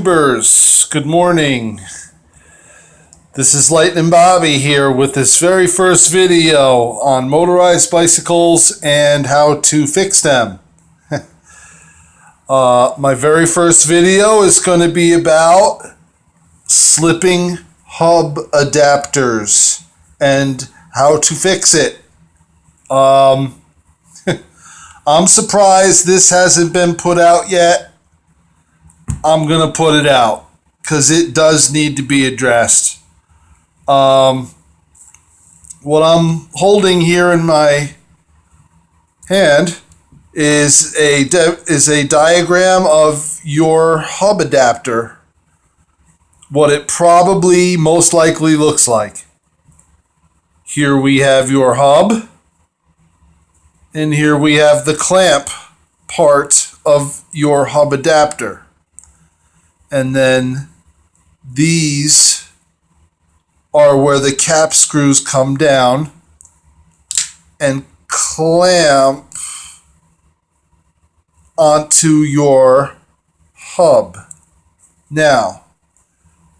YouTubers, good morning. This is Lightning Bobby here with this very first video on motorized bicycles and how to fix them. My very first video is going to be about slipping hub adapters and how to fix it. I'm surprised this hasn't been put out yet. I'm going to put it out because it does need to be addressed. What I'm holding here in my hand is a diagram of your hub adapter. What it probably most likely looks like. Here we have your hub, and here we have the clamp part of your hub adapter. And then these are where the cap screws come down and clamp onto your hub. Now,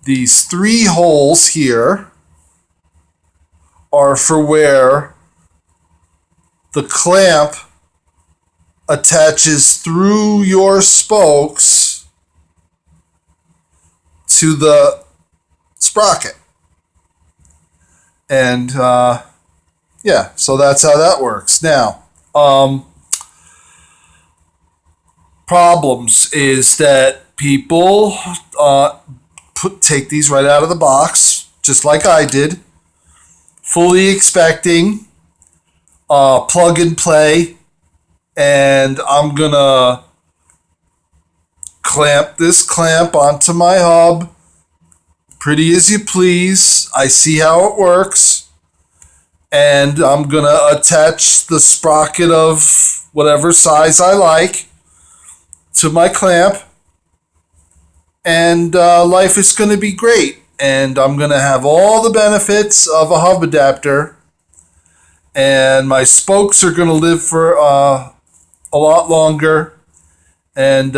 these three holes here are for where the clamp attaches through your spokes to the sprocket. And yeah, so that's how that works. Now, problems is that people take these right out of the box, just like I did, fully expecting plug and play, and I'm gonna clamp this clamp onto my hub, pretty as you please. I see how it works, and I'm gonna attach the sprocket of whatever size I like to my clamp, and life is gonna be great, and I'm gonna have all the benefits of a hub adapter, and my spokes are gonna live for a lot longer, and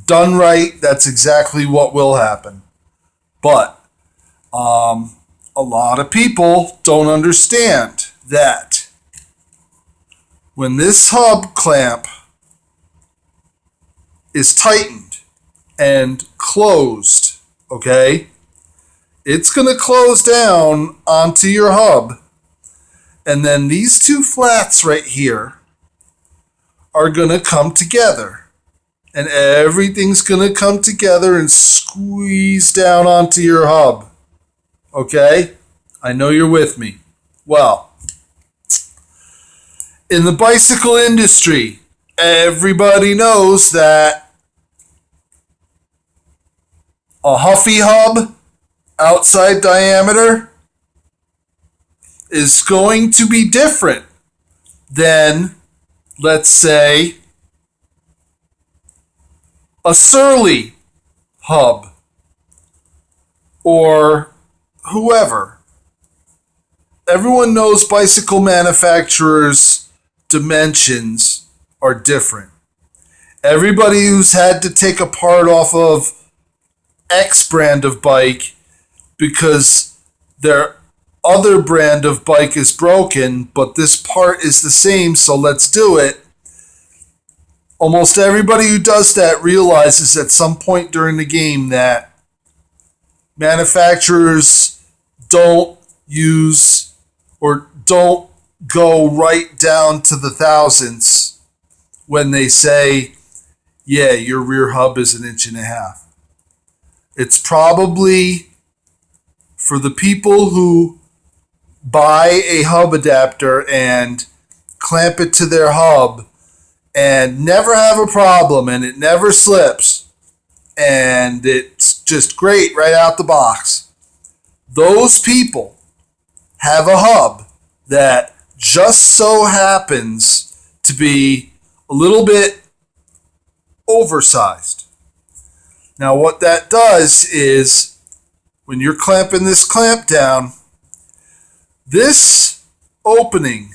done right, that's exactly what will happen. But a lot of people don't understand that when this hub clamp is tightened and closed, okay, it's going to close down onto your hub, and then these two flats right here are going to come together. And everything's going to come together and squeeze down onto your hub. Okay? I know you're with me. Well, in the bicycle industry, everybody knows that a Huffy hub outside diameter is going to be different than, let's say, a Surly hub or whoever. Everyone knows bicycle manufacturers' dimensions are different. Everybody who's had to take a part off of X brand of bike because their other brand of bike is broken, but this part is the same, so let's do it. Almost everybody who does that realizes at some point during the game that manufacturers don't use or don't go right down to the thousandths when they say, yeah, your rear hub is 1.5 inches. It's probably for the people who buy a hub adapter and clamp it to their hub and never have a problem, and it never slips, and it's just great right out the box. Those people have a hub that just so happens to be a little bit oversized. Now what that does is, when you're clamping this clamp down, this opening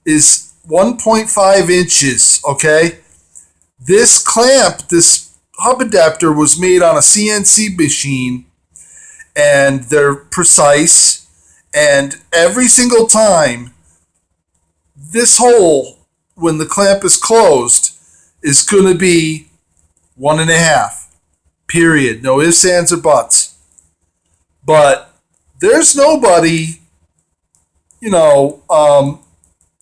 is 1.5 inches, okay? This clamp, this hub adapter was made on a CNC machine, and they're precise, and every single time this hole, when the clamp is closed, is going to be 1.5, period. No ifs, ands, or buts. But there's nobody,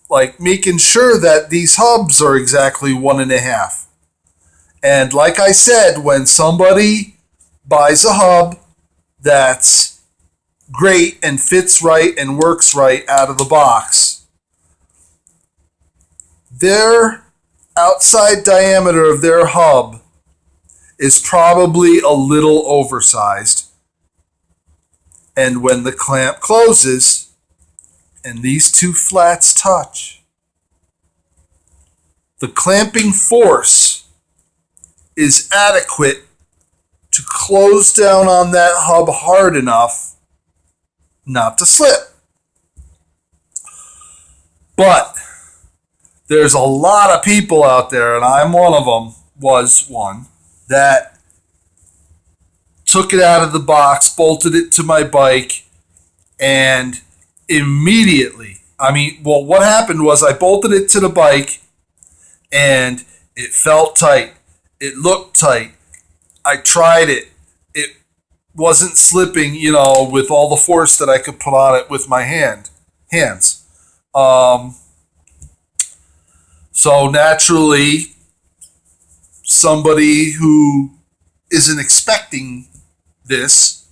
like making sure that these hubs are exactly 1.5. And like I said, when somebody buys a hub that's great and fits right and works right out of the box, their outside diameter of their hub is probably a little oversized. And when the clamp closes and these two flats touch, the clamping force is adequate to close down on that hub hard enough not to slip. But there's a lot of people out there, and I'm one of them, was one, that took it out of the box, bolted it to my bike, and immediately, what happened was I bolted it to the bike, and it felt tight. It looked tight. I tried it. It wasn't slipping, with all the force that I could put on it with my hands. So naturally, somebody who isn't expecting this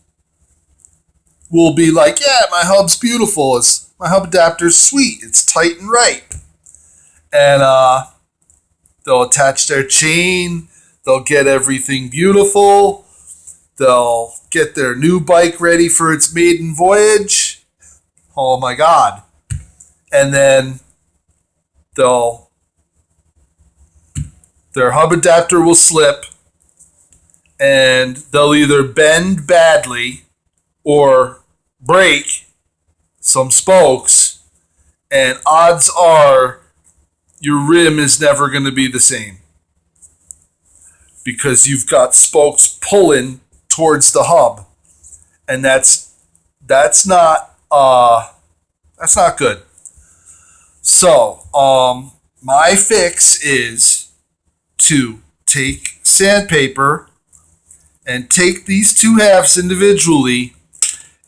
will be like, yeah, my hub's beautiful. My hub adapter's sweet. It's tight and right. And they'll attach their chain. They'll get everything beautiful. They'll get their new bike ready for its maiden voyage. Oh my God. And then their hub adapter will slip, and they'll either bend badly or break some spokes, and odds are your rim is never going to be the same because you've got spokes pulling towards the hub, and that's not good. So my fix is to take sandpaper and take these two halves individually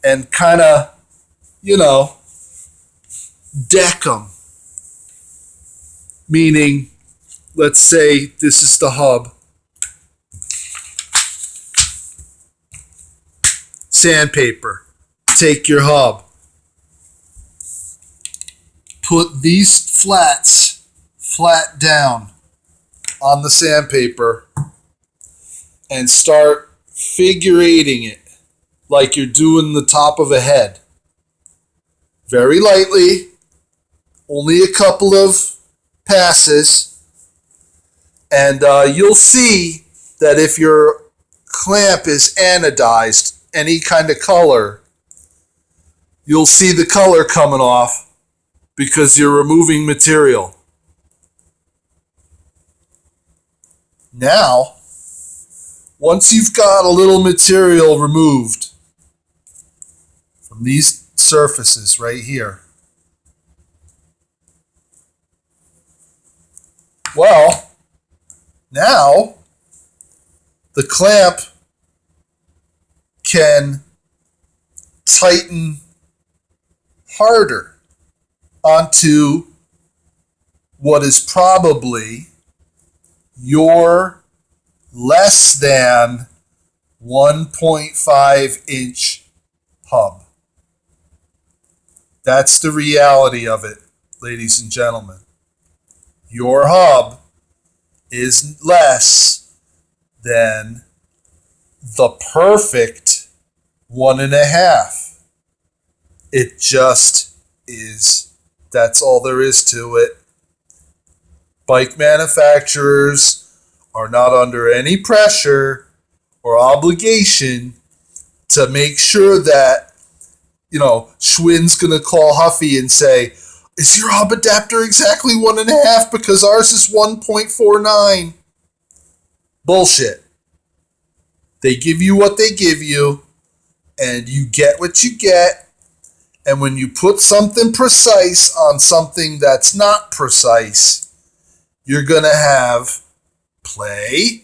and kind of, deck them. Meaning, let's say this is the hub. Sandpaper. Take your hub. Put these flats flat down on the sandpaper and start figure eighting it like you're doing the top of a head. Very lightly, only a couple of passes, and you'll see that if your clamp is anodized, any kind of color, you'll see the color coming off because you're removing material. Now, once you've got a little material removed from these surfaces right here, well, now the clamp can tighten harder onto what is probably your less than 1.5 inch hub. That's the reality of it, ladies and gentlemen. Your hub is less than the perfect 1.5. It just is. That's all there is to it. Bike manufacturers are not under any pressure or obligation to make sure that, Schwinn's going to call Huffy and say, is your hub adapter exactly 1.5 because ours is 1.49? Bullshit. They give you what they give you, and you get what you get. And when you put something precise on something that's not precise, you're going to have play,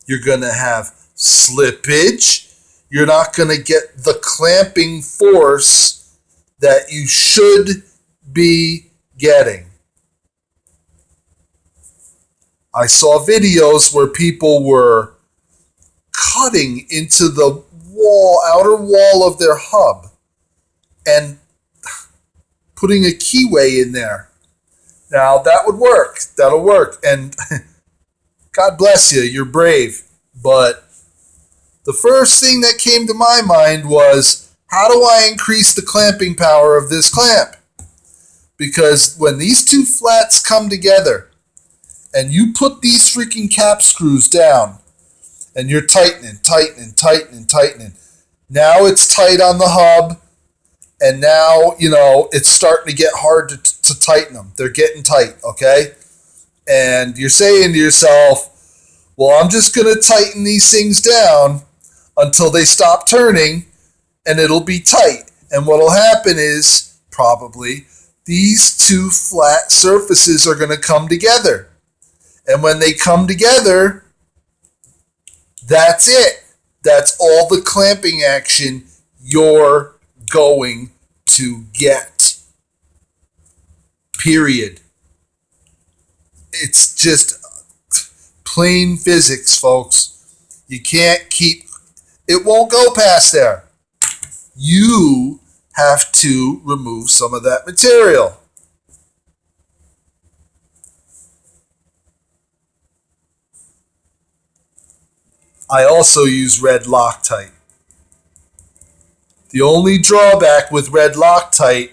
you're going to have slippage, you're not going to get the clamping force that you should be getting. I saw videos where people were cutting into the outer wall of their hub and putting a keyway in there. Now that would work. That'll work. And God bless you, you're brave. But the first thing that came to my mind was, how do I increase the clamping power of this clamp? Because when these two flats come together and you put these freaking cap screws down and you're tightening. Now it's tight on the hub, and now, it's starting to get hard to tighten them. They're getting tight, okay? And you're saying to yourself, well, I'm just going to tighten these things down until they stop turning, and it'll be tight. And what'll happen is, probably, these two flat surfaces are going to come together. And when they come together, that's it. That's all the clamping action you're going to get. Period. It's just plain physics, folks. You can't it won't go past there. You have to remove some of that material. I also use red Loctite. The only drawback with red Loctite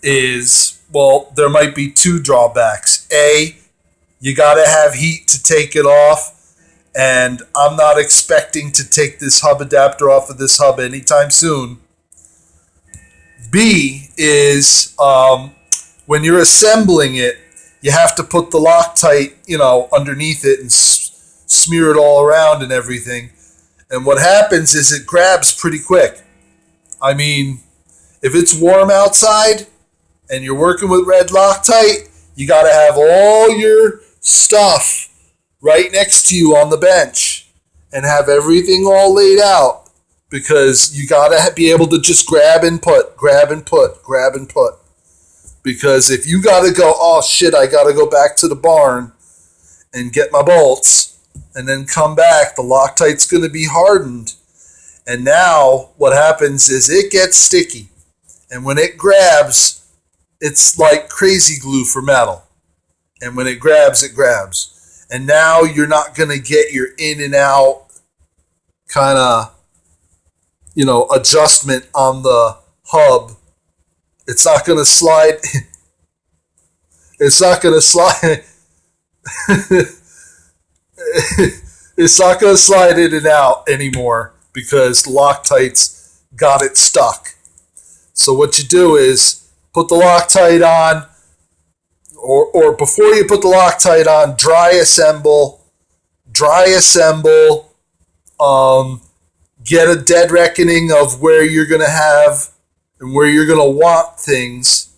is, well, there might be two drawbacks. A, you gotta have heat to take it off, and I'm not expecting to take this hub adapter off of this hub anytime soon. B is, when you're assembling it, you have to put the Loctite, underneath it and smear it all around and everything. And what happens is it grabs pretty quick. I mean, if it's warm outside and you're working with red Loctite, you got to have all your stuff right next to you on the bench and have everything all laid out, because you got to be able to just grab and put. Because if you got to go, oh shit, I got to go back to the barn and get my bolts and then come back, the Loctite's going to be hardened. And now what happens is it gets sticky. And when it grabs, it's like crazy glue for metal. And when it grabs, it grabs. And now you're not going to get your in and out kind of, adjustment on the hub. It's not going to slide. It's not going to slide. It's not going to slide in and out anymore because Loctite's got it stuck. So what you do is put the Loctite on, or before you put the Loctite on, dry assemble, get a dead reckoning of where you're going to have and where you're going to want things.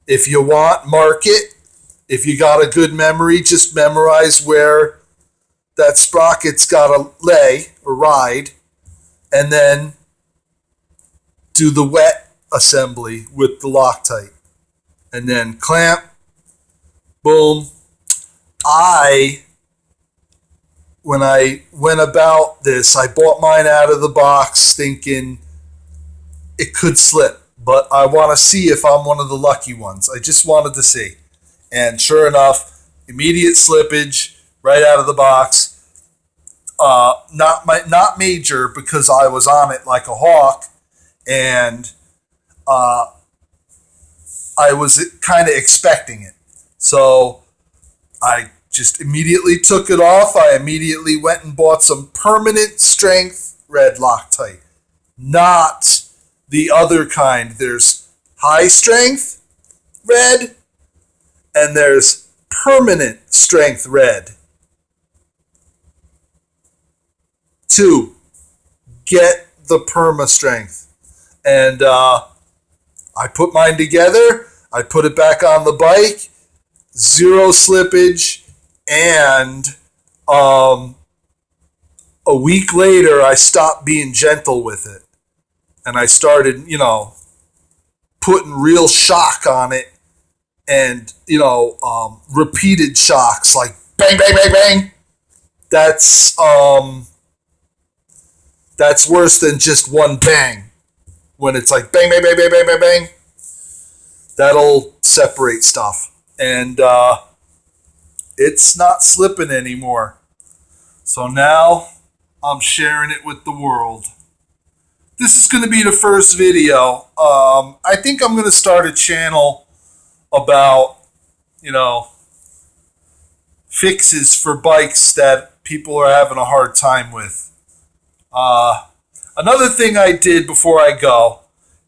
If you want, mark it. If you got a good memory, just memorize where that sprocket's got to lay or ride, and then do the wet assembly with the Loctite. And then clamp, boom. When I went about this, I bought mine out of the box thinking it could slip, but I want to see if I'm one of the lucky ones. I just wanted to see. And sure enough, immediate slippage right out of the box. Not major, because I was on it like a hawk, and I was kind of expecting it. So I just immediately took it off. I immediately went and bought some permanent strength red Loctite, not the other kind. There's high strength red, and there's permanent strength red. 2, get the perma strength. And I put mine together. I put it back on the bike. 0 slippage. And a week later, I stopped being gentle with it. And I started, putting real shock on it. And, repeated shocks like bang, bang, bang, bang. That's worse than just one bang. When it's like bang, bang, bang, bang, bang, bang, bang, that'll separate stuff. And it's not slipping anymore. So now I'm sharing it with the world. This is going to be the first video. I think I'm going to start a channel about, fixes for bikes that people are having a hard time with. Another thing I did before I go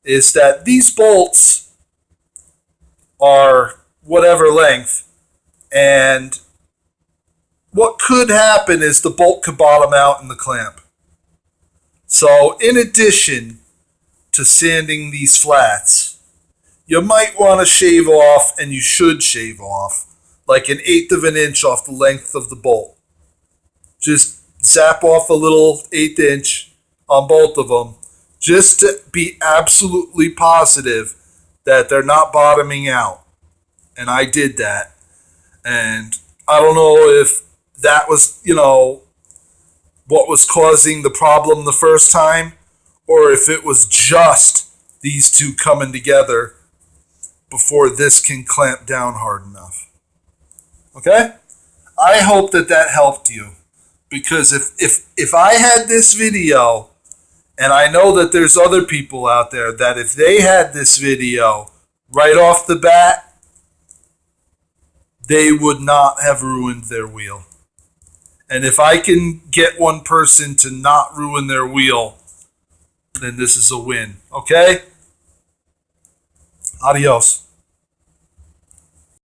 is that these bolts are whatever length, and what could happen is the bolt could bottom out in the clamp. So in addition to sanding these flats, you might want to shave off, and you should shave off, like 1/8 of an inch off the length of the bolt. Just zap off a little 1/8 inch on both of them, just to be absolutely positive that they're not bottoming out. And I did that. And I don't know if that was, what was causing the problem the first time, or if it was just these two coming together before this can clamp down hard enough. Okay? I hope that helped you. Because if I had this video, and I know that there's other people out there that if they had this video right off the bat, they would not have ruined their wheel. And if I can get one person to not ruin their wheel, then this is a win. Okay? Adios.